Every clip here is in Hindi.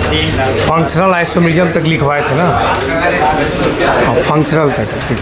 फंक्शनल आइसोमरिज्म तक लिखवाए थे ना। हाँ, फंक्शनल तक, ठीक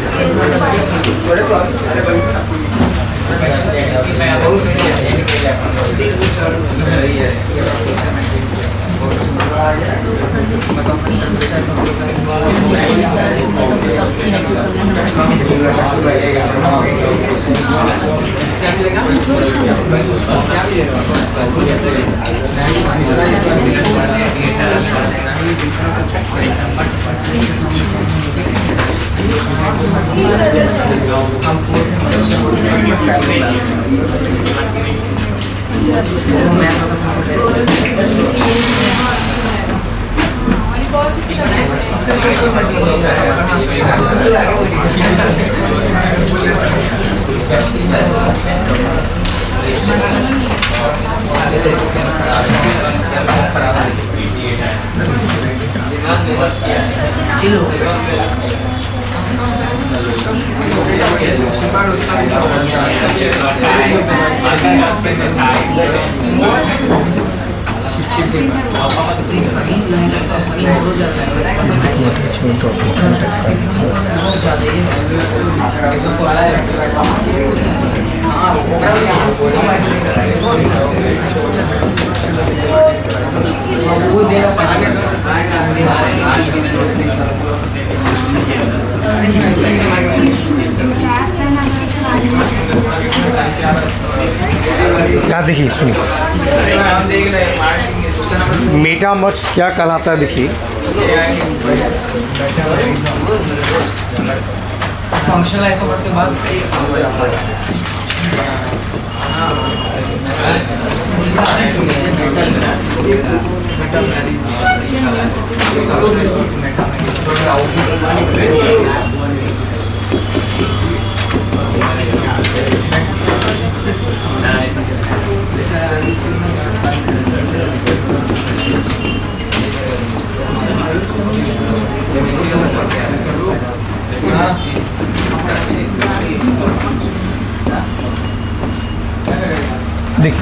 क्या देखिए, सुनिए, मेटामर्स क्या कहलाता है। देखिए, फंक्शनल आइसोमर्स के बाद देखिए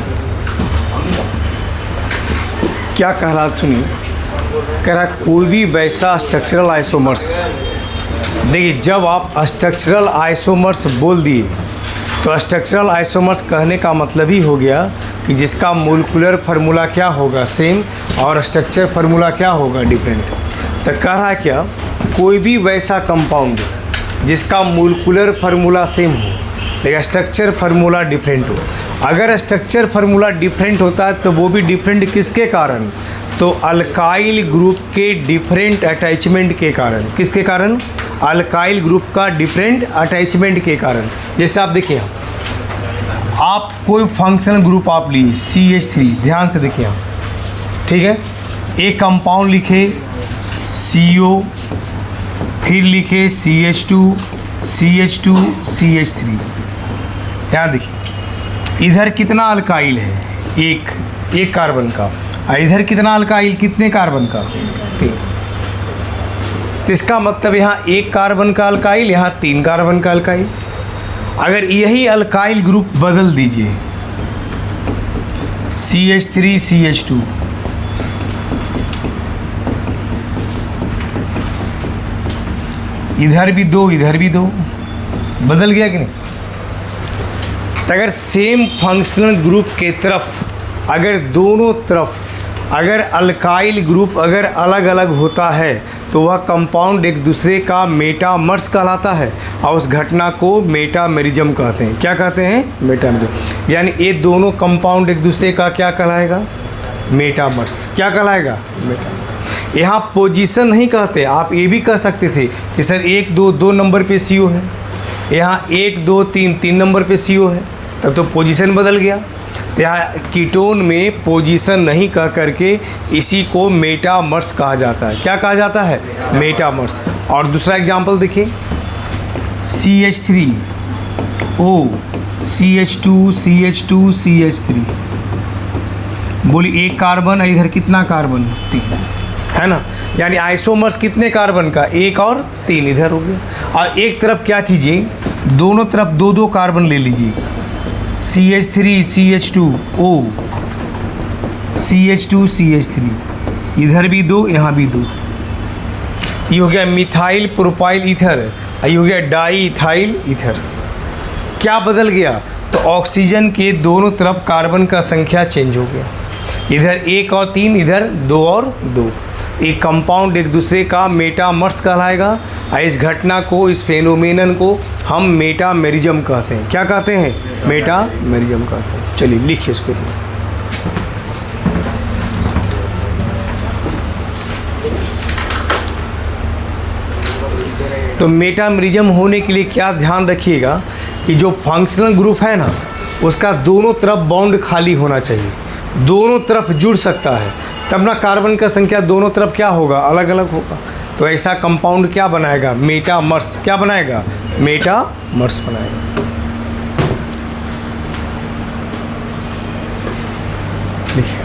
क्या कहलाता, सुनिए, कह रहा कोई भी वैसा स्ट्रक्चरल आइसोमर्स। देखिए, जब आप स्ट्रक्चरल आइसोमर्स बोल दिए तो स्ट्रक्चरल आइसोमर्स कहने का मतलब ही हो गया कि जिसका मोलिकुलर फार्मूला क्या होगा, सेम, और स्ट्रक्चर फार्मूला क्या होगा, डिफरेंट। तो कह रहा है क्या, कोई भी वैसा कंपाउंड जिसका मोलिकुलर फार्मूला सेम हो लेकिन स्ट्रक्चर फार्मूला डिफरेंट हो। अगर स्ट्रक्चर फार्मूला डिफरेंट होता है तो वो भी डिफरेंट किसके कारण, तो अल्काइल ग्रुप के डिफरेंट अटैचमेंट के कारण। किसके कारण, अल्काइल ग्रुप का डिफरेंट अटैचमेंट के कारण। जैसे आप देखिए, आप कोई फंक्शनल ग्रुप आप लिए CH3, ध्यान से देखिए आप, ठीक है, एक कंपाउंड लिखे CO, फिर लिखे CH2 CH2 CH3। यहाँ देखिए, इधर कितना अल्काइल है, एक कार्बन का, और इधर कितना अल्काइल, कितने कार्बन का, 3। तो इसका मतलब यहाँ 1 कार्बन का अल्काइल, यहाँ 3 कार्बन का अल्काइल। अगर यही अल्काइल ग्रुप बदल दीजिए, CH3 CH2, इधर भी 2 इधर भी 2, बदल गया कि नहीं। तो अगर सेम फंक्शनल ग्रुप के तरफ, अगर दोनों तरफ अगर अल्काइल ग्रुप अगर अलग अलग होता है तो वह कंपाउंड एक दूसरे का मेटामर्स कहलाता है, और उस घटना को मेटामेरिज्म कहते हैं। क्या कहते हैं, मेटामेरिज्म। यानी ये दोनों कंपाउंड एक दूसरे का क्या कहलाएगा, मेटामर्स। क्या कहलाएगा, मेटामर्स। यहाँ पोजीशन नहीं कहते, आप ये भी कह सकते थे कि सर 1 2 2 नंबर पे CO है, यहाँ 1 2 3 3 नंबर पे CO है, तब तो पोजीशन बदल गया। तो यहाँ कीटोन में पोजीशन नहीं कह करके इसी को मेटामर्स कहा जाता है। क्या कहा जाता है, मेटामर्स। और दूसरा एग्जांपल देखिए, CH3O CH2 CH2 CH3, बोली 1 कार्बन, इधर कितना कार्बन, 3, है ना। यानी आइसोमर्स कितने कार्बन का, 1 और 3 इधर हो गया। और एक तरफ क्या कीजिए, दोनों तरफ 2 कार्बन ले लीजिए, CH3 CH2O CH2 CH3, इधर भी 2, यहाँ भी 2। ये हो गया मिथाइल प्रोपाइल ईथर, ये हो गया डाई इथाइल ईथर। क्या बदल गया? तो ऑक्सीजन के दोनों तरफ कार्बन का संख्या चेंज हो गया, इधर 1 और 3, इधर 2 और 2। एक कंपाउंड एक दूसरे का मेटामर्स कहलाएगा। और इस घटना को, इस फेनोमेनन को हम मेटामेरिज्म कहते हैं। क्या कहते हैं? मेटामेरिज्म कहते हैं। चलिए लिखिए इसको। तो मेटामेरिज्म होने के लिए क्या ध्यान रखिएगा कि जो फंक्शनल ग्रुप है ना, उसका दोनों तरफ बॉन्ड खाली होना चाहिए, दोनों तरफ जुड़ सकता है, तब ना कार्बन का संख्या दोनों तरफ क्या होगा? अलग अलग होगा। तो ऐसा कंपाउंड क्या बनाएगा? मेटामर्स। क्या बनाएगा? मेटामर्स बनाएगा। देखिए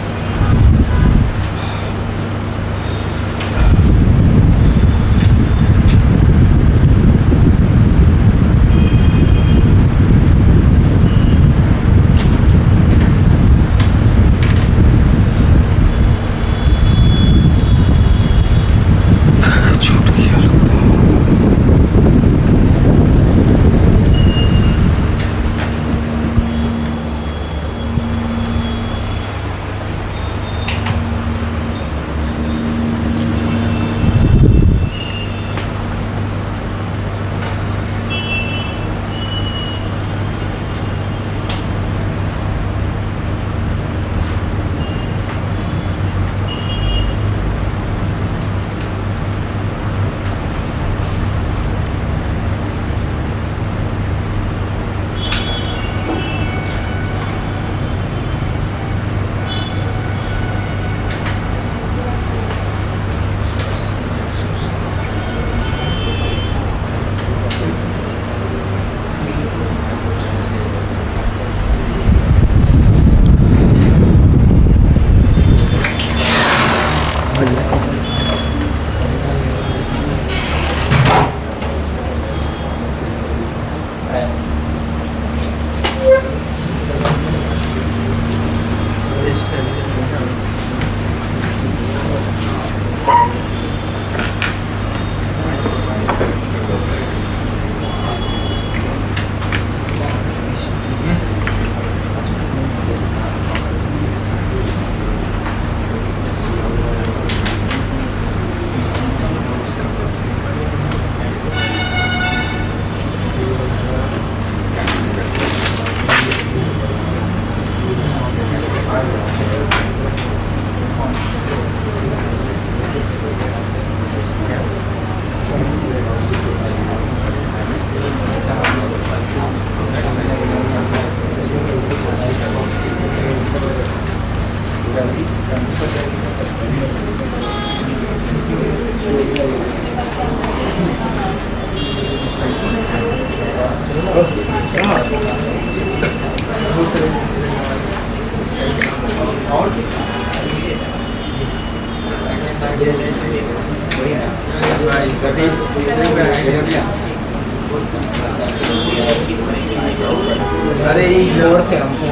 अरे ये जोड़ थे हमको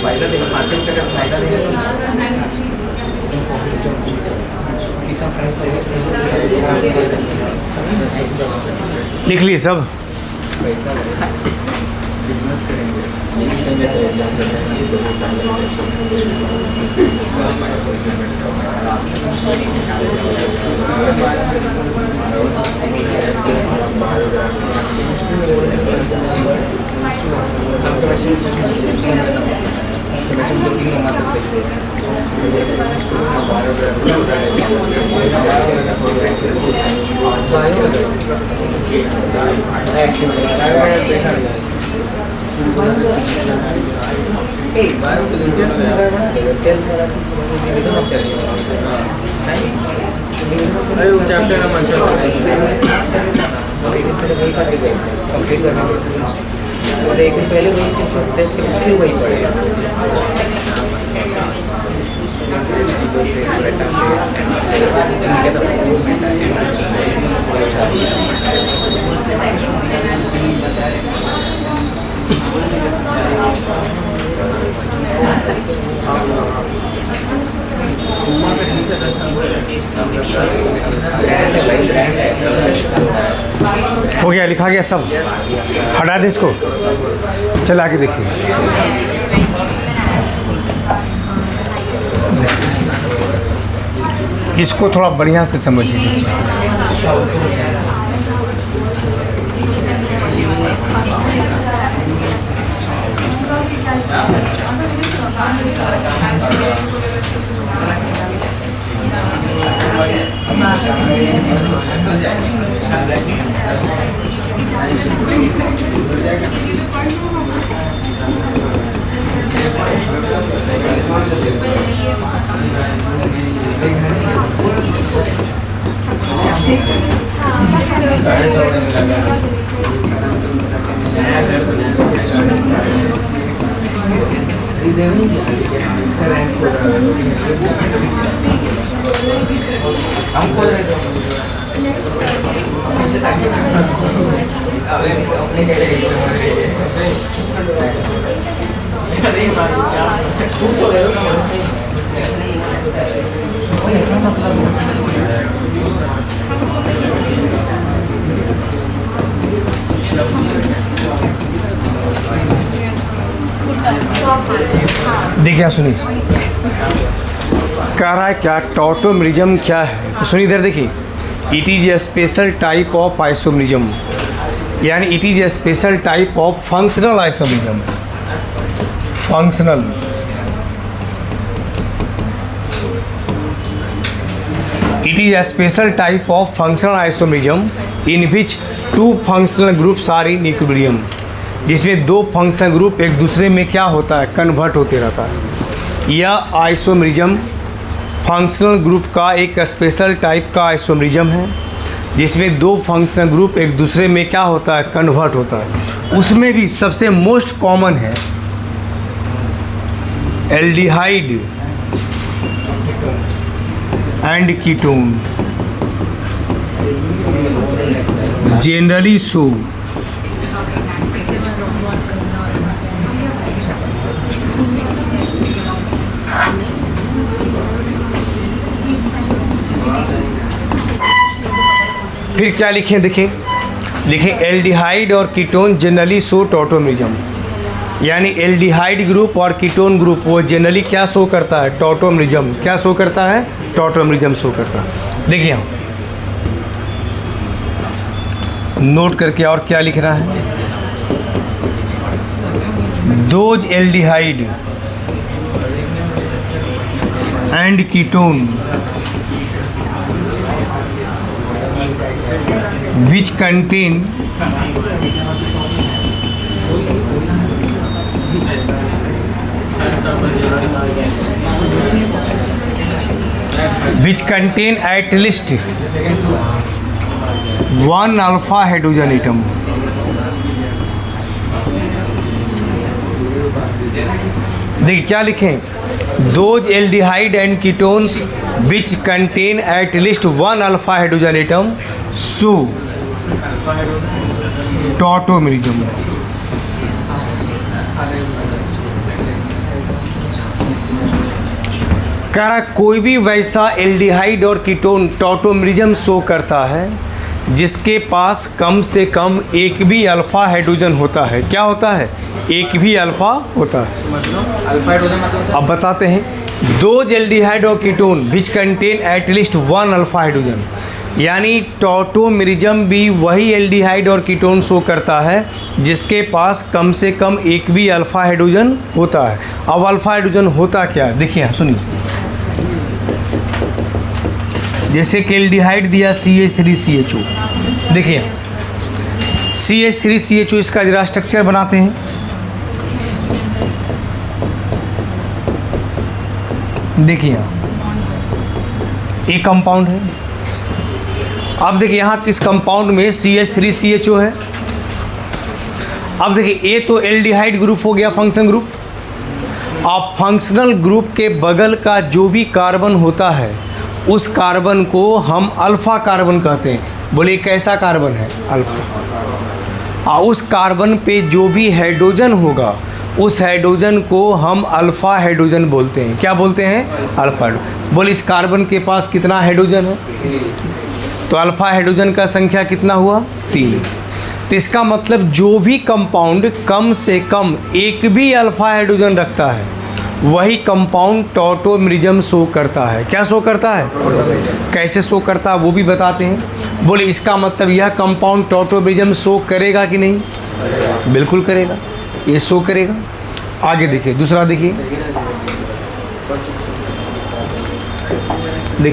फायदा देगा मार्केट का फायदा लिख लिए सब। बिजनेस करेंगे अरे वो चैप्टर ना मंचल कंप्लीट करना और एक दिन पहले वही टेस्ट फिर वही पड़ेगा। हो गया, लिखा गया सब, हटा दे इसको, चला के देखिए। इसको थोड़ा बढ़िया से समझिए। देखिए सुनिए, कह रहा है क्या, टॉटोमेरिज्म क्या है? तो सुनिए इधर देखिए, it is a special type of isomerism, यानी it is a special type of functional isomerism. Functional, it is a special type of functional isomerism in which two functional groups are in equilibrium, जिसमें दो फंक्शनल ग्रुप एक दूसरे में क्या होता है, कन्वर्ट होते रहता है। यह आइसोमेरिज्म फंक्शनल ग्रुप का एक स्पेशल टाइप का आइसोमेरिज्म है, जिसमें दो फंक्शनल ग्रुप एक दूसरे में क्या होता है, कन्वर्ट होता है। उसमें भी सबसे मोस्ट कॉमन है aldehyde and ketone, generally so। फिर क्या लिखें, देखें, लिखें एल्डिहाइड और कीटोन जनरली शो टॉटोमेरिज्म, यानी एल्डिहाइड ग्रुप और कीटोन ग्रुप वो जनरली क्या शो करता है, टॉटोमेरिज्म। क्या शो करता है, टॉटोमेरिज्म शो करता है। देखिए हम नोट करके और क्या लिख रहा है, those aldehyde and ketone which contain at least one alpha hydrogen atom। देखिए क्या लिखें, those aldehyde and ketones which contain at least one alpha hydrogen atom show tautomerism. कह रहा कोई भी वैसा एल्डिहाइड और कीटोन टॉटोमेरिज्म शो करता है जिसके पास कम से कम एक भी अल्फा हाइड्रोजन होता है। क्या होता है, एक भी अल्फा होता है। अल्फा हाइड्रोजन मतलब अब बताते हैं, दो एल्डिहाइड और ketone which contain at least one alpha hydrogen, यानी टॉटोमेरिज्म भी वही एल्डिहाइड और कीटोन शो करता है जिसके पास कम से कम एक भी अल्फा हाइड्रोजन होता है। अब अल्फा हाइड्रोजन होता क्या है, देखिए सुनिए, जैसे कि एल्डिहाइड दिया CH3CHO, देखिए CH3CHO इसका जरा स्ट्रक्चर बनाते हैं। देखिए एक कंपाउंड है। अब देखिए यहाँ किस कंपाउंड में CH3CHO है। अब देखिए ये तो एल्डिहाइड ग्रुप हो गया, फंक्शन ग्रुप। अब फंक्शनल ग्रुप के बगल का जो भी कार्बन होता है उस कार्बन को हम अल्फ़ा कार्बन कहते हैं। बोले कैसा कार्बन है? अल्फ़ा। और उस कार्बन पे जो भी हाइड्रोजन होगा उस हाइड्रोजन को हम अल्फ़ा हाइड्रोजन बोलते हैं। क्या बोलते हैं? अल्फ़ा। बोले इस कार्बन के पास कितना हाइड्रोजन है? तो अल्फ़ा हाइड्रोजन का संख्या कितना हुआ? 3। तो इसका मतलब जो भी कंपाउंड कम से कम एक भी अल्फ़ा हाइड्रोजन रखता है वही कंपाउंड टॉटोमेरिज्म शो करता है। क्या शो करता है? कैसे शो करता है वो भी बताते हैं। बोले इसका मतलब यह कंपाउंड टॉटोमेरिज्म शो करेगा कि नहीं? बिल्कुल करेगा, ये शो करेगा। आगे देखिए दूसरा, देखिए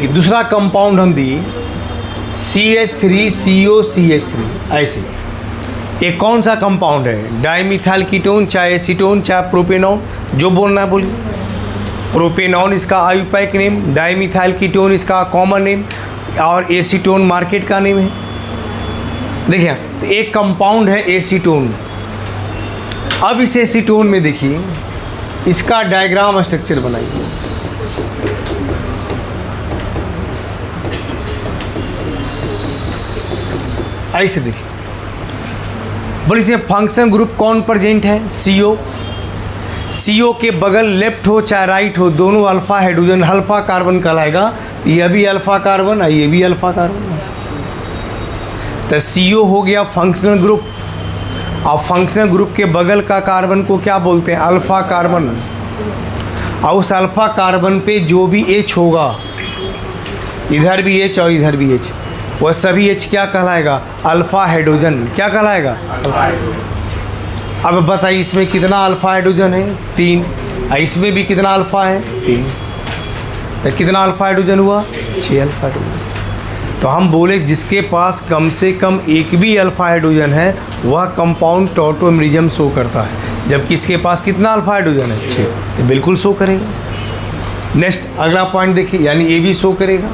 दूसरा कंपाउंड हम दिए CH3COCH3। ऐसे ये कौन सा कंपाउंड है? डाइमिथाइल कीटोन, चाहे एसीटोन, चाहे प्रोपेनॉन, जो बोलना है बोलिए। प्रोपेनॉन इसका आयुपैक नेम, डाइमिथाइल कीटोन इसका कॉमन नेम, और एसीटोन मार्केट का नेम है। देखिए एक कंपाउंड है एसीटोन। अब इस एसीटोन में देखिए इसका डायग्राम स्ट्रक्चर बनाइए। ऐसे देखिए, बोले इसमें फंक्शन ग्रुप कौन प्रेजेंट है? CO। CO के बगल लेफ्ट हो चाहे राइट हो दोनों अल्फ़ा हाइड्रोजन, अल्फ़ा कार्बन कहलाएगा। यह भी अल्फ़ा कार्बन है, ये भी अल्फ़ा कार्बन। तो CO हो गया फंक्शनल ग्रुप। और फंक्शनल ग्रुप के बगल का कार्बन को क्या बोलते हैं? Alpha carbon. और उस अल्फ़ा कार्बन पे जो भी H होगा, इधर भी H और इधर भी H, वह सभी H क्या कहलाएगा? Alpha hydrogen. क्या कहलाएगा? अब बताइए इसमें कितना अल्फ़ा हाइड्रोजन है? 3। और इसमें भी कितना अल्फ़ा है? 3। तो कितना अल्फ़ा हाइड्रोजन हुआ? 6 अल्फ़ा हाइड्रोजन। तो हम बोले जिसके पास कम से कम एक भी अल्फ़ा हाइड्रोजन है वह कंपाउंड टॉटोमेरिज्म शो करता है, जबकि इसके पास कितना अल्फ़ा हाइड्रोजन है? 6। तो बिल्कुल शो करेगा। नेक्स्ट अगला पॉइंट देखिए, यानी ये भी शो करेगा।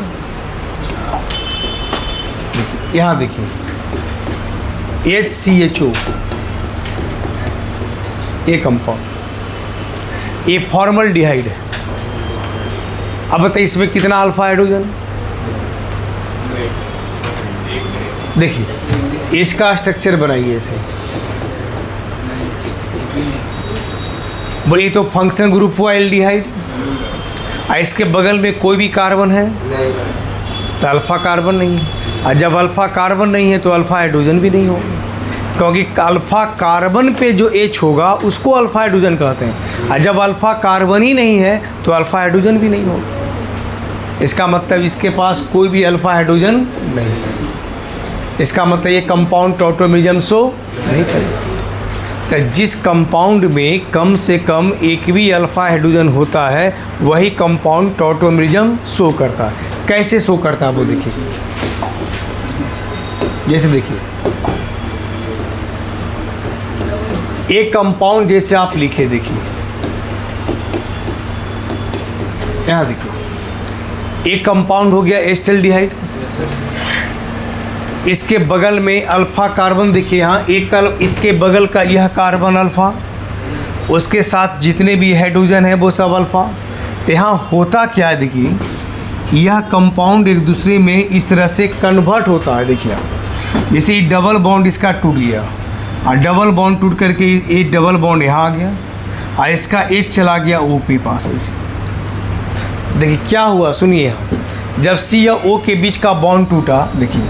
यहाँ देखिए SCHO, ये कंपाउंड, ये फॉर्मल्डिहाइड है। अब बताइए इसमें कितना अल्फ़ा हाइड्रोजन? देखिए इसका स्ट्रक्चर बनाइए ऐसे। बोले ये तो फंक्शन ग्रुप हुआ एल्डिहाइड। इसके बगल में कोई भी कार्बन है? तो अल्फ़ा कार्बन नहीं है। और जब अल्फ़ा कार्बन नहीं है तो अल्फ़ा हाइड्रोजन भी नहीं होगा, क्योंकि अल्फ़ा कार्बन पे जो H होगा उसको अल्फ़ा हाइड्रोजन कहते हैं। और जब अल्फ़ा कार्बन ही नहीं है तो अल्फ़ा हाइड्रोजन भी नहीं होगा। इसका मतलब इसके पास कोई भी अल्फ़ा हाइड्रोजन नहीं है। इसका मतलब ये कंपाउंड टॉटोमेरिज्म शो नहीं करेगा। तो जिस कंपाउंड में कम से कम एक भी अल्फ़ा हाइड्रोजन होता है वही कंपाउंड टॉटोमेरिज्म शो करता है। कैसे शो करता है वो देखिए। जैसे देखिए एक कंपाउंड जैसे आप लिखे, देखिए यहाँ देखिए एक कंपाउंड हो गया एस्टल्डिहाइड। इसके बगल में अल्फ़ा कार्बन देखिए, यहाँ एक इसके बगल का यह कार्बन अल्फ़ा, उसके साथ जितने भी हाइड्रोजन है वो सब अल्फ़ा। तो यहाँ होता क्या है देखिए, यह कंपाउंड एक दूसरे में इस तरह से कन्वर्ट होता है। देखिए जैसे डबल बॉन्ड इसका टूट गया और डबल बॉन्ड टूट करके ये डबल बॉन्ड यहाँ आ गया और इसका H चला गया O के पास। ऐसे देखिए क्या हुआ, सुनिए। जब C या O के बीच का बॉन्ड टूटा, देखिए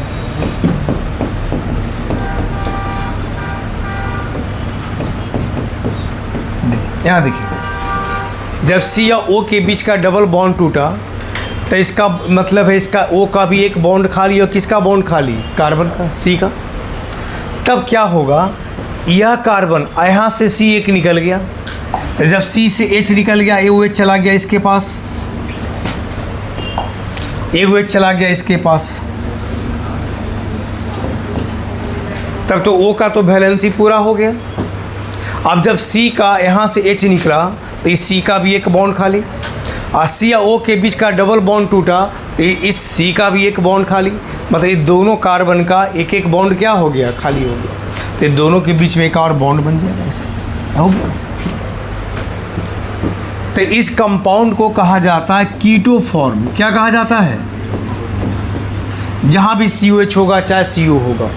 यहाँ देखिए जब C या O के बीच का डबल बॉन्ड टूटा तो इसका मतलब है इसका O का भी एक बॉन्ड खाली और किसका बॉन्ड खाली? कार्बन का, C का। तब क्या होगा, यह कार्बन यहाँ से C एक निकल गया, तो जब C से H निकल गया OH चला गया इसके पास। एक OH चला गया इसके पास, तब तो O का तो वैलेंसी पूरा हो गया। अब जब C का यहाँ से H निकला तो इस C का भी एक बॉन्ड खाली, और C या O के बीच का डबल बॉन्ड टूटा तो इस C का भी एक बॉन्ड खाली, मतलब ये दोनों कार्बन का एक एक बॉन्ड क्या हो गया, खाली हो गया। तो ये दोनों के बीच में एक और बॉन्ड बन जाएगा, ऐसे हो गया। तो इस कंपाउंड को कहा जाता है कीटो फॉर्म। क्या कहा जाता है? जहाँ भी COH होगा चाहे CO होगा।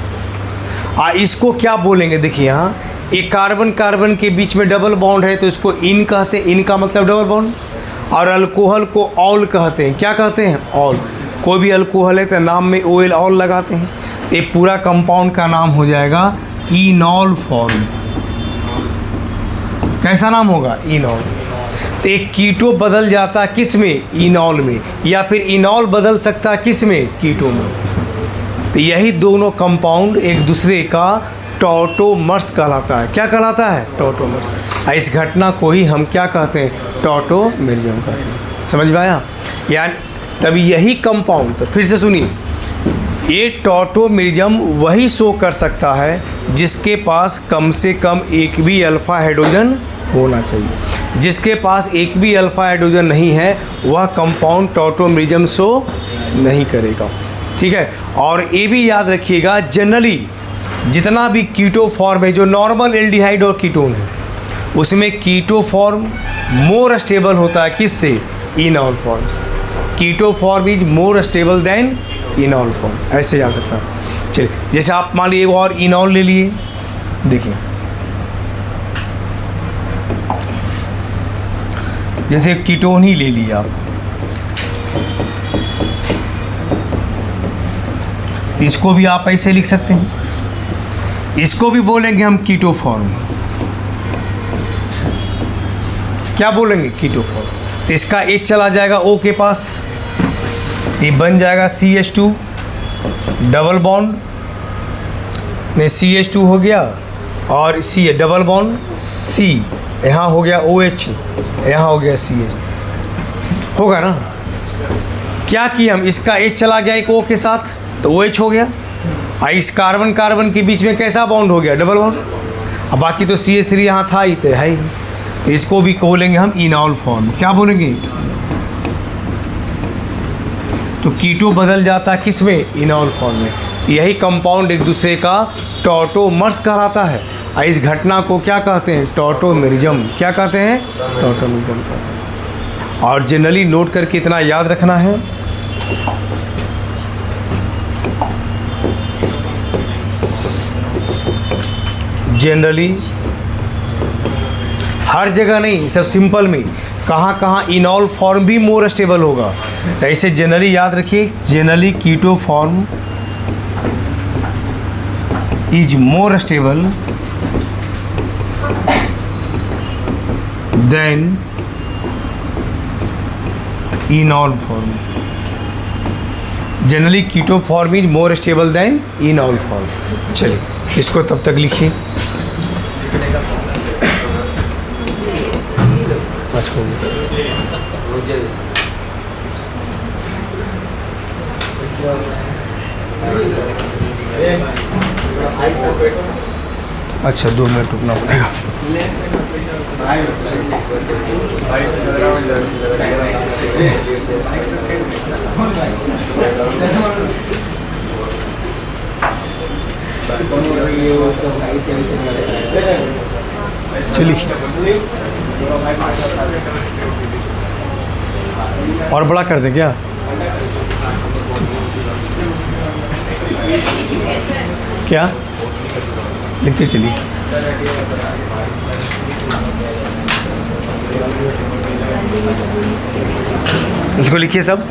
इसको क्या बोलेंगे, देखिए यहाँ एक कार्बन कार्बन के बीच में डबल बॉन्ड है तो इसको इन कहते हैं, इन का मतलब डबल बॉन्ड। और अल्कोहल को ऑल कहते हैं। क्या कहते हैं? ऑल। कोई भी अल्कोहल है तो नाम में OL ऑल लगाते हैं। ये पूरा कंपाउंड का नाम हो जाएगा इनॉल फॉर्म। कैसा नाम होगा? इनॉल। तो एक कीटो बदल जाता किस में? इनॉल में। या फिर इनॉल बदल सकता किस में? कीटो में। तो यही दोनों कंपाउंड एक दूसरे का टॉटोमर्स कहलाता है। क्या कहलाता है? टॉटोमर्स। इस घटना को ही हम क्या कहते हैं? टॉटोमेरिज्म कहते हैं। समझ में आया? यानी तभी यही कंपाउंड, तो फिर से सुनिए, ये टॉटोमेरिज्म वही शो कर सकता है जिसके पास कम से कम एक भी अल्फा हाइड्रोजन होना चाहिए। जिसके पास एक भी अल्फा हाइड्रोजन नहीं है वह कंपाउंड टॉटोमेरिज्म शो नहीं करेगा। ठीक है। और ये भी याद रखिएगा, जनरली जितना भी कीटो फॉर्म है, जो नॉर्मल एल्डिहाइड और कीटोन है, उसमें कीटो फॉर्म मोर स्टेबल होता है किससे? इनॉल फॉर्म से। Keto form is more stable than enol form. ऐसे याद रखना। चलिए, जैसे आप मान लीजिए और इनॉल ले लिए, देखिए जैसे कीटोन ही ले लिया आप, इसको भी आप ऐसे लिख सकते हैं। इसको भी बोलेंगे हम कीटो फॉर्म। क्या बोलेंगे? Keto form. तो इसका H चला जाएगा O के पास, ये बन जाएगा CH2 डबल बॉन्ड, नहीं CH2 हो गया और C डबल बॉन्ड C, यहाँ हो गया OH, यहाँ हो गया CH, होगा ना? क्या किया हम? इसका H चला गया एक O के साथ तो OH हो गया। इस कार्बन कार्बन के बीच में कैसा बॉन्ड हो गया? Double bond. अब बाकी तो CH3 यहाँ था ही, तो है ही। इसको भी बोलेंगे हम इनॉल फॉर्म। क्या बोलेंगे? तो कीटो बदल जाता किस में? इनॉल फॉर्म में। तो यही कंपाउंड एक दूसरे का टॉटोमर्स कहलाता है। इस घटना को क्या कहते हैं? टॉटोमेरिज्म। क्या कहते हैं? टॉटोमेरिज्म कहते हैं। और जनरली नोट करके इतना याद रखना है, जनरली हर जगह नहीं, सब सिंपल में कहाँ कहाँ इनॉल फॉर्म भी मोर स्टेबल होगा। तो ऐसे जनरली याद रखिए, generally keto form is more stable than enol form. Generally keto form is more stable than enol form. चलिए, इसको तब तक लिखिए। अच्छा, 2 मिनट रुकना पड़ेगा। चलिए, और बड़ा कर दें क्या? क्या लिखते चलिए। इसको लिखिए सब।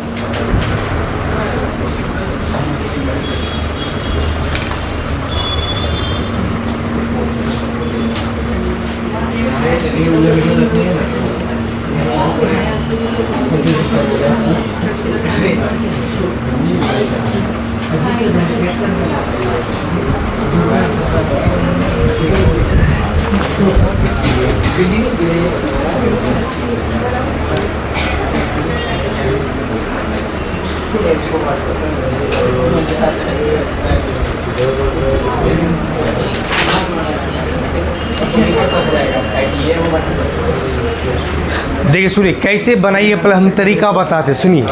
देखिए सुनिए कैसे बनाइए, पहले हम तरीका बताते सुनिए।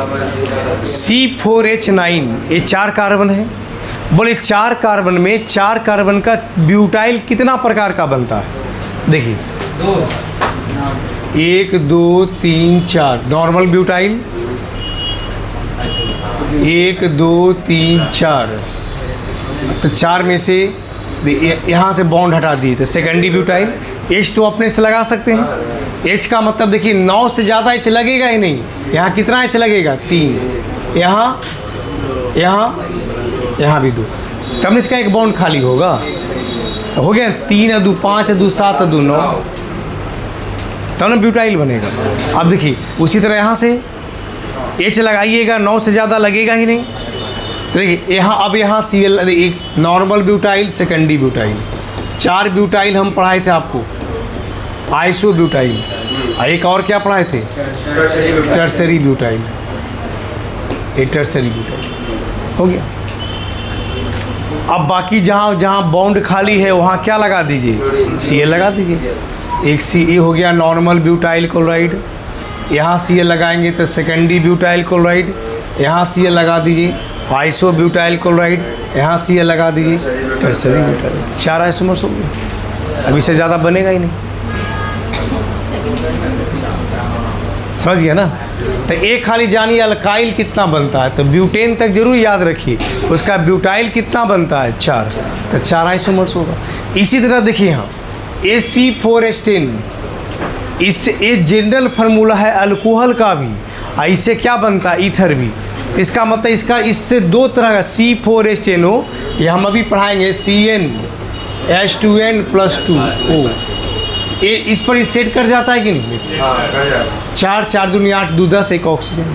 C4H9 ये 4 कार्बन है। बोले 4 कार्बन में 4 कार्बन का ब्यूटाइल कितना प्रकार का बनता है? देखिए 1 2 3 4 नॉर्मल ब्यूटाइल, 1 2 3 4। तो 4 में से यहाँ से बॉन्ड हटा दिए तो सेकेंडरी ब्यूटाइल। H तो अपने से लगा सकते हैं। H का मतलब देखिए 9 से ज़्यादा H लगेगा ही नहीं। यहाँ कितना H लगेगा? 3। यहाँ यहाँ भी 2, तब इसका एक बॉन्ड खाली होगा। हो गया 3 2 5 2 7 2 9, तब ना ब्यूटाइल बनेगा। अब देखिए उसी तरह यहाँ से H लगाइएगा, 9 से ज़्यादा लगेगा ही नहीं। देखिए यहाँ अब यहाँ Cl एक normal butyl, secondary butyl, 4 butyl हम पढ़ाए थे आपको, आइसो ब्यूटाइल। एक और क्या पढ़ाए थे? Tertiary butyl. एक टर्सरी ब्यूटाइल हो गया। अब बाकी जहाँ जहाँ बॉन्ड खाली है वहाँ क्या लगा दीजिए? Cl लगा दीजिए। एक Ca हो गया नॉर्मल ब्यूटाइल क्लोराइड, यहाँ Cl लगाएंगे तो सेकेंडरी ब्यूटाइल क्लोराइड, यहाँ Cl लगा दीजिए आइसो ब्यूटाइल क्लोराइड, यहाँ Cl लगा दीजिए टर्सरी ब्यूटाइल। 4 आइसोमर्स हो गए। अब इससे ज़्यादा बनेगा ही नहीं। समझ गया ना? तो एक खाली जानिए अल्काइल कितना बनता है, तो ब्यूटेन तक जरूर याद रखिए उसका ब्यूटाइल कितना बनता है? 4। तो 4 आइसोमर्स होगा। इसी तरह देखिए यहाँ AC4H10, इससे एक जनरल फार्मूला है अल्कोहल का भी, इससे क्या बनता है? ईथर भी। इसका मतलब इसका इससे 2 तरह का C4H10O, ये हम अभी पढ़ाएंगे CnH2n+2O। ये इस पर सेट कर जाता है कि नहीं? 4 4 दूनी 8 2 10 एक ऑक्सीजन।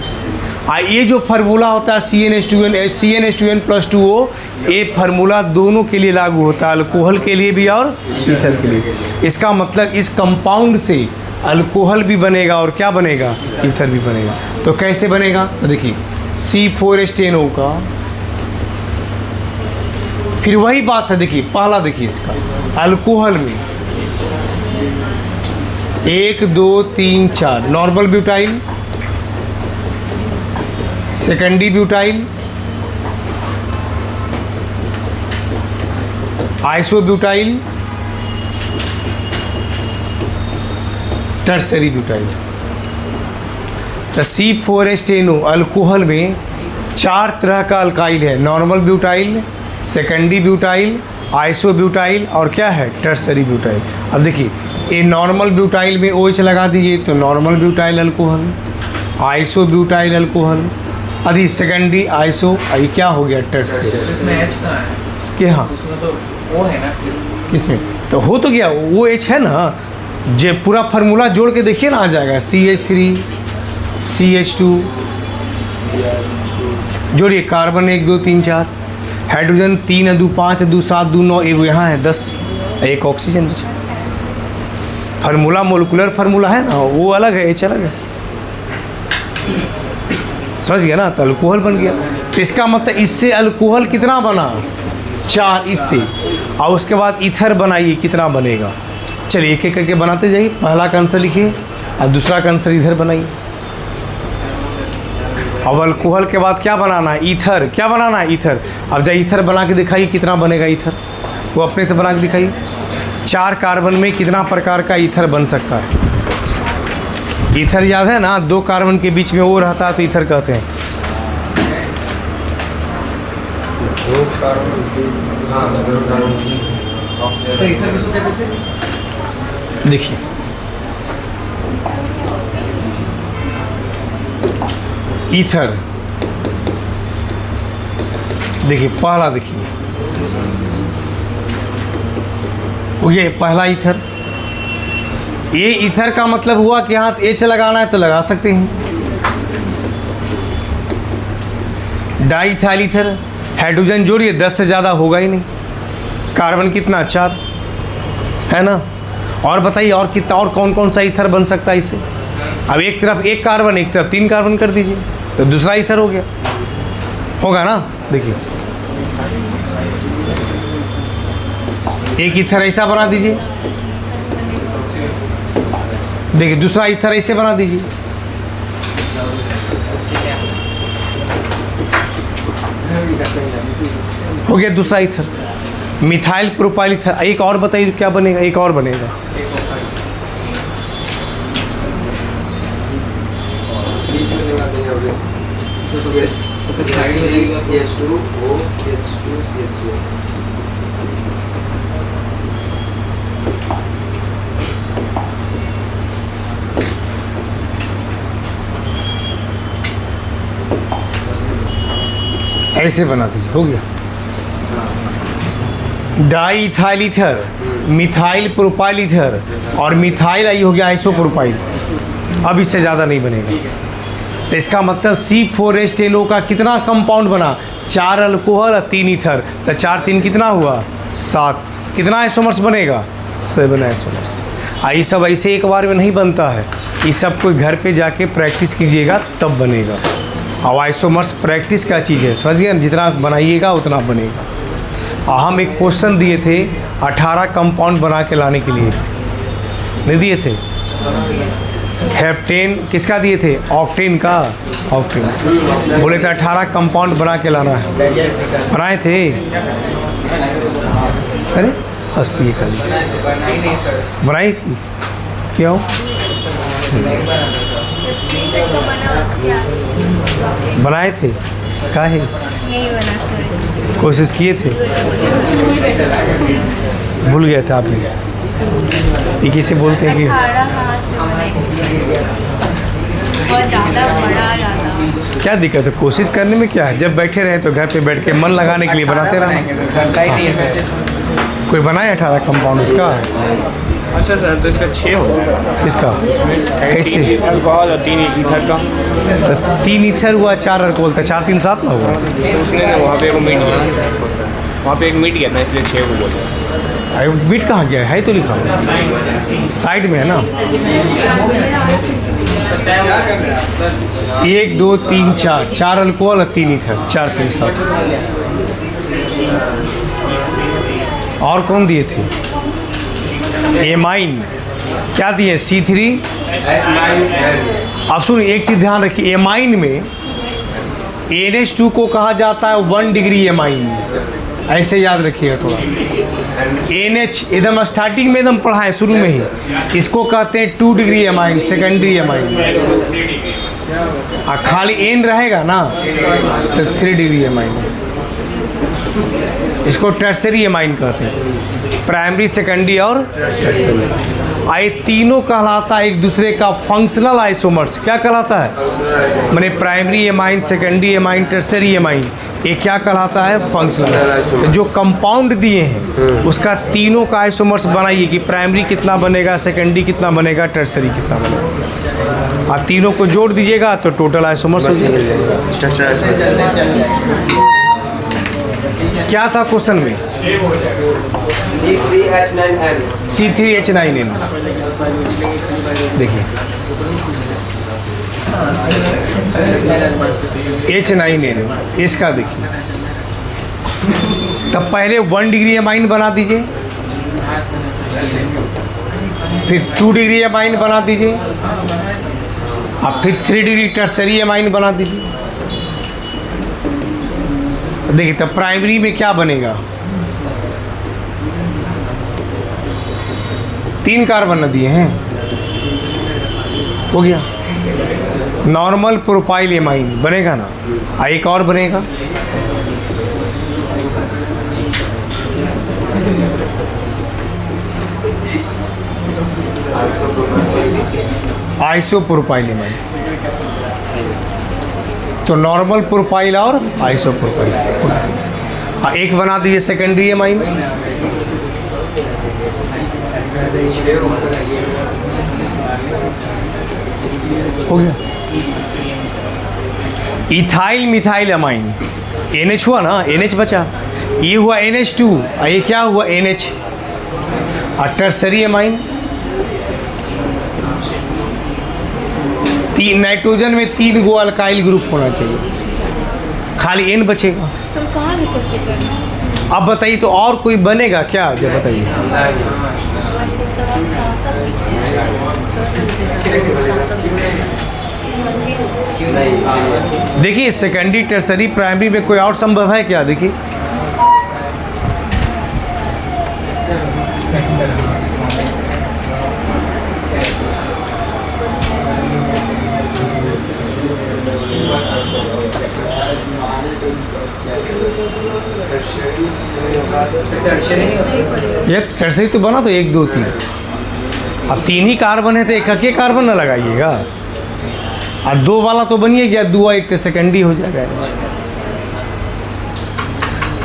ये जो फार्मूला होता है CnH2n+2O, ये फार्मूला दोनों के लिए लागू होता है, अल्कोहल के लिए भी और ईथर के लिए। इसका मतलब इस कंपाउंड से अल्कोहल भी बनेगा और क्या बनेगा? ईथर भी बनेगा। तो कैसे बनेगा? तो देखिए C4H10O का फिर वही बात है। देखिए पहला देखिए इसका अल्कोहल में 1 2 3 4 normal butyl, secondary butyl, iso butyl, tertiary butyl. तो C4H10O अल्कोहल में 4 तरह का अल्काइल है, normal butyl, secondary butyl, iso butyl और क्या है? Tertiary butyl. अब देखिए ये नॉर्मल ब्यूटाइल में OH लगा दीजिए तो normal butyl alcohol, iso butyl alcohol, अभी सेकेंडरी आइसो, ये क्या हो गया? टर्सरी। इसमें H कहाँ है? कि हाँ उसमें तो O है ना। इसमें तो हो तो गया, वो H है ना। जो पूरा फार्मूला जोड़ के देखिए ना आ जाएगा, CH3 CH2 जोड़िए, कार्बन 1 2 3 4, हाइड्रोजन 3 2 5 2 7 2 9, एगो यहाँ है 10, एक ऑक्सीजन। फार्मूला मोलिकुलर फार्मूला है ना, वो अलग है, H अलग है। समझ गया ना? तो अल्कोहल बन गया। तो इसका मतलब इससे अल्कोहल कितना बना? 4 इससे, और उसके बाद ईथर बनाइए कितना बनेगा। चलिए एक एक करके बनाते जाइए। पहला का आंसर लिखिए और दूसरा का आंसर इधर बनाइए। अब अल्कोहल के बाद क्या बनाना है? ईथर। क्या बनाना है? ईथर। अब जाइए ईथर बना के दिखाइए कितना बनेगा ईथर, वो अपने से बना के दिखाइए। 4 कार्बन में कितना प्रकार का ईथर बन सकता है? ईथर याद है ना, 2 कार्बन के बीच में वो रहता है तो ईथर कहते हैं। देखिए ईथर, देखिए पहला देखिए ये पहला ईथर। ये ईथर का मतलब हुआ कि यहाँ H लगाना है तो लगा सकते हैं। डाईथाइल ईथर, हाइड्रोजन जोड़िए 10 से ज़्यादा होगा ही नहीं। कार्बन कितना? 4 है ना। और बताइए और कितना, और कौन कौन सा ईथर बन सकता है इससे? अब एक तरफ 1 कार्बन, एक तरफ 3 कार्बन कर दीजिए तो दूसरा ईथर हो गया। होगा ना। देखिए एक ईथर ऐसा बना दीजिए, देखिए दूसरा ईथर ऐसे बना दीजिए। हो गया दूसरा ईथर, मिथाइल प्रोपाइल ईथर। एक और बताइए क्या बनेगा, एक और बनेगा। ऐसे बना दीजिए, हो गया। Di ethyl ether, methyl propyl ether और मिथाइल आई हो गया आइसोप्रोपाइल। अब इससे ज़्यादा नहीं बनेगा। तो इसका मतलब C4H10O का कितना कंपाउंड बना, 4 अल्कोहल और 3 ईथर। तो 4 3 कितना हुआ, 7। कितना आइसोमर्स बनेगा, 7 आइसोमर्स। ये सब ऐसे एक बार में नहीं बनता है, ये सब कोई घर पे जाके प्रैक्टिस कीजिएगा तब बनेगा। और आइसोमर्स प्रैक्टिस क्या चीज़ है, समझ गए, जितना बनाइएगा उतना बनेगा। हम एक क्वेश्चन दिए थे 18 कंपाउंड बना के लाने के लिए, नहीं दिए थे। हेप्टेन किसका दिए थे, ऑक्टेन का। ऑक्टेन बोले थे 18 कंपाउंड बना के लाना है, बनाए थे। अरे हस्ती है, कल बनाई थी क्यों, बनाए थे काहे, कोशिश किए थे, भूल गए थे आप ही। किसे बोलते हैं कि क्या दिक्कत है, कोशिश करने में क्या है। जब बैठे रहे तो घर पे बैठ के मन लगाने के लिए बनाते रहना। कोई बनाए 18 कंपाउंड उसका। अच्छा सर, तो इसका 6 हो गया। किसका, कैसे, अल्कोहल और 3 ईथर का। तो 3 ईथर हुआ, 4 अल्कोहल था, 4 3 7 ना हुआ। उसने ना वहाँ पे वो मीट गया, वहाँ पे एक मीट गया ना, इसलिए 6 को बोला। अरे बीट कहाँ गया है, तो लिखा साइड में है ना। 1 2 3 4, 4 अल्कोहल और 3 ईथर, 4 3 7। और कौन दिए थे, एमाइन क्या दिए, C3। अब सुन एक चीज़ ध्यान रखिए, एमाइन में NH2 को कहा जाता है 1 डिग्री एमाइन, ऐसे याद रखिएगा थोड़ा। NH एकदम स्टार्टिंग में एकदम पढ़ा है शुरू में ही, इसको कहते हैं 2 डिग्री एमाइन, सेकेंडरी एमाइन। खाली N रहेगा ना तो 3 डिग्री एमाइन, इसको टर्सरी एमाइन कहते हैं, प्राइमरी सेकेंडरी और टर्सरी। ये तीनों कहलाता है एक दूसरे का फंक्शनल आइसोमर्स। क्या कहलाता है, माने primary amine, secondary amine, tertiary amine, ये क्या कहलाता है, फंक्शनल। तो जो कंपाउंड दिए हैं उसका तीनों का आइसोमर्स बनाइए कि प्राइमरी कितना बनेगा, सेकेंडरी कितना बनेगा, टर्सरी कितना बनेगा, और तीनों को जोड़ दीजिएगा तो टोटल आइसोमर्स हो जाएगा। क्या था क्वेश्चन में, C3H9N। देखिए H9N इसका देखिए, तब पहले 1 डिग्री एमाइन बना दीजिए, फिर 2 डिग्री एमाइन बना दीजिए, अब फिर 3 डिग्री टर्सरी एमाइन बना दीजिए। देखिए तब प्राइमरी में क्या बनेगा, 3 कार्बन दिए हैं, हो गया। नॉर्मल प्रोपाइल एमाइन बनेगा ना, एक और बनेगा, आइसोप्रोपाइल एमाइन। तो नॉर्मल प्रोपाइल और आइसोप्रोपाइल, एक बना दीजिए सेकेंडरी एमाइन। हो गया। इथाइल मिथाइल एमाइन, NH हुआ ना, NH बचा, ये हुआ NH2, ये क्या हुआ NH। और टर्सरी एमाइन, 3 नाइट्रोजन में 3 गो अल्काइल ग्रुप होना चाहिए, खाली एन बचेगा। तो कहाँ लिखे सेकंड? अब बताइए तो और कोई बनेगा क्या, जब बताइए। देखिए सेकेंडरी टर्सरी प्राइमरी में कोई और संभव है क्या, देखिए। टर्शियरी नहीं होता। एक टर्सरी तो बना तो 1 2 3, अब 3 ही कार्बन है तो एक के कार्बन ना लगाइएगा, और 2 वाला तो बनिए गया, 2 1 तो सेकेंडरी हो जाएगा।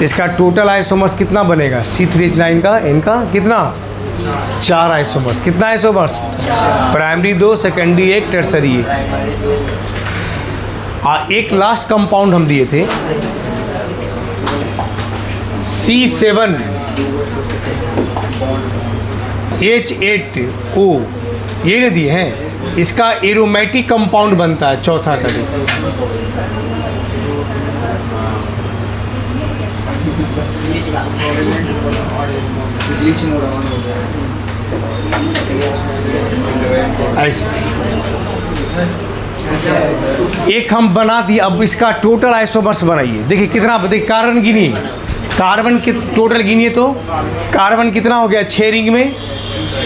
इसका टोटल आइसोमर्स कितना बनेगा, C3H9 का, इनका कितना 4 आइसोमर्स। कितना आइसोमर्स, प्राइमरी 2, सेकेंडरी 1, टर्सरी 1। एक लास्ट कंपाउंड हम दिए थे C7H8O, ये नहीं दिए हैं। इसका एरोमेटिक कंपाउंड बनता है चौथा का। ऐसे एक हम बना दिए, अब इसका टोटल आइसोमर्स बनाइए। देखिए कितना, देखिए कार्बन गिनिए, कार्बन के टोटल गिनिए तो कार्बन कितना हो गया 6 रिंग में,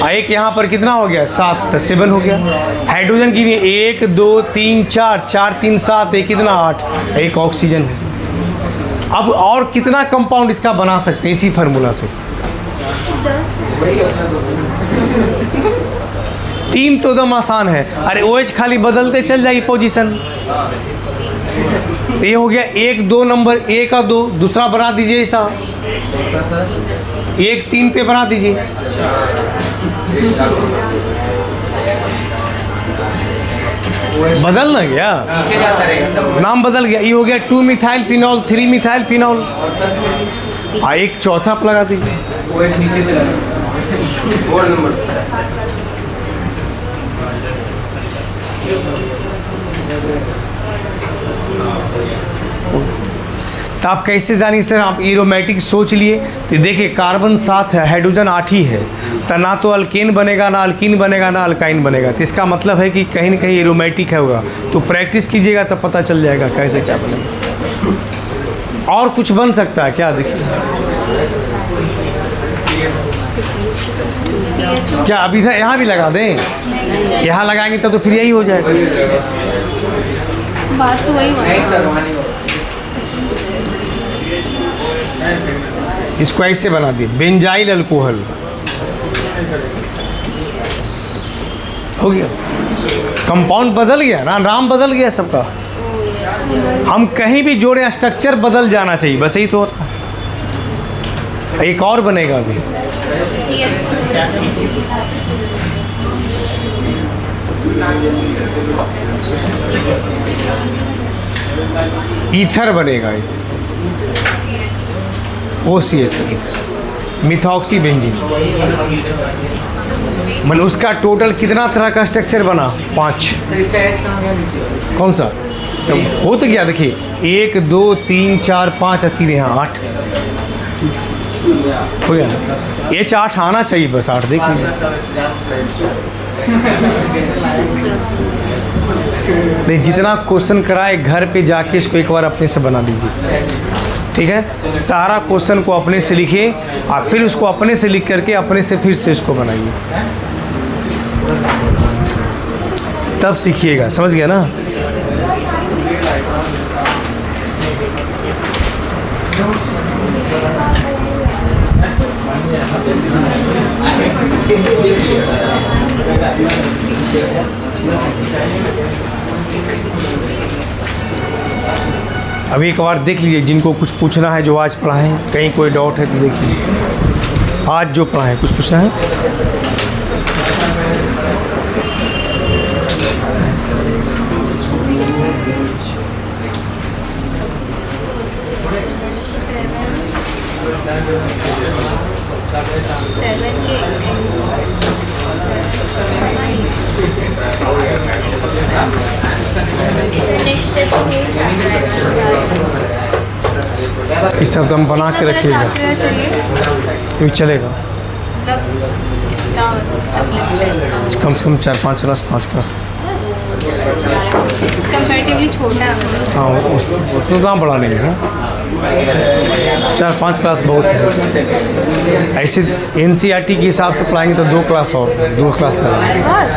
और एक यहाँ पर कितना हो गया 7, तो 7 हो गया। हाइड्रोजन गिनिए 1 2 3 4, 4 3 7, एक कितना 8, एक ऑक्सीजन है। अब और कितना कंपाउंड इसका बना सकते हैं इसी फार्मूला से, 3 तो एकदम आसान है। अरे OH खाली बदलते चल जाइए पोजीशन। ये हो गया 1 2 नंबर, 1 और 2, दूसरा बना दीजिए ऐसा, 1 3 पे बना दीजिए। बदल ना गया, नीचे जाता रहेगा सब। नाम बदल गया। ये हो गया 2 मिथाइल फिनॉल, 3 मिथाइल फिनॉल, और एक चौथा पे लगा दीजिए। OH नीचे चला जाएगा। तो आप कैसे जानिए सर, आप एरोमेटिक सोच लिए तो देखिए कार्बन 7 है, हाइड्रोजन 8 ही है, तो ना तो अल्केन बनेगा, ना अल्कीन बनेगा, ना अल्काइन बनेगा। तो इसका मतलब है कि कहीं ना कहीं एरोमेटिक है होगा। तो प्रैक्टिस कीजिएगा तो पता चल जाएगा कैसे क्या बनेगा। और कुछ बन सकता है क्या, देखिए क्या अभी इधर यहाँ भी लगा दें, यहाँ लगाएंगे तब तो फिर यही हो जाएगा। बात तो वही हुआ। नहीं सर, वहाँ नहीं होगा। इसको ऐसे बना दिए, बेंजाइल अल्कोहल हो गया। कंपाउंड बदल गया ना, नाम बदल गया सबका। हम कहीं भी जोड़े स्ट्रक्चर बदल जाना चाहिए, बस यही तो होता है। एक और बनेगा अभी, ईथर बनेगा, OCH मिथॉक्सी बेंजीन। मतलब उसका टोटल कितना तरह का स्ट्रक्चर बना, 5। सर इसका H कहाँ गया नीचे? कौन सा, तो हो तो गया देखिए 1 2 3 4 5 और 3 यहाँ 8 हो गया ना। H8 आना चाहिए, बस 8 देख लीजिए। नहीं, जितना क्वेश्चन कराए घर पे जाके इसको एक बार अपने से बना लीजिए, ठीक है। सारा क्वेश्चन को अपने से लिखिए और फिर उसको अपने से लिख करके अपने से फिर से इसको बनाइए, तब सीखिएगा। समझ गया ना। अभी एक बार देख लीजिए, जिनको कुछ पूछना है जो आज पढ़ाएं, कहीं कोई डाउट है तो देख लीजिए। आज जो पढ़ाएं कुछ पूछना है, नेक्स्ट टेस्ट में यही चैप्टर है। इस तरह हम बना के कितना बड़ा रखिएगा, चैप्टर है सर ये? ये चलेगा मतलब क्या मतलब लेक्चर्स का? कम से कम 4-5 क्लास, 5 क्लास। बस कंपैरेटिवली छोटा है मतलब। हाँ उतना बड़ा नहीं है, 4-5 क्लास बहुत है। ऐसे NCERT के हिसाब से पढ़ाएंगे तो 2 क्लास और 2 क्लास चलेगा। बस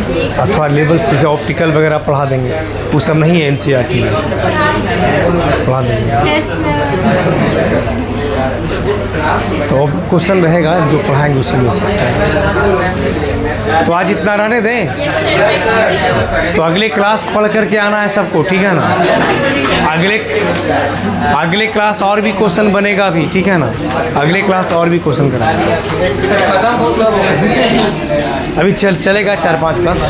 जी अथवा लेवल से जो ऑप्टिकल वगैरह पढ़ा देंगे, वो सब नहीं है NCERT में, पढ़ा देंगे। टेस्ट में तो अब क्वेश्चन रहेगा जो पढ़ाएंगे उसी में से। तो आज इतना रहने दें, तो अगले क्लास पढ़ करके आना है सबको, ठीक है ना। अगले क्लास और भी क्वेश्चन बनेगा अभी, ठीक है ना। अगले क्लास और भी क्वेश्चन कराएंगे। अभी चलेगा 4-5 क्लास।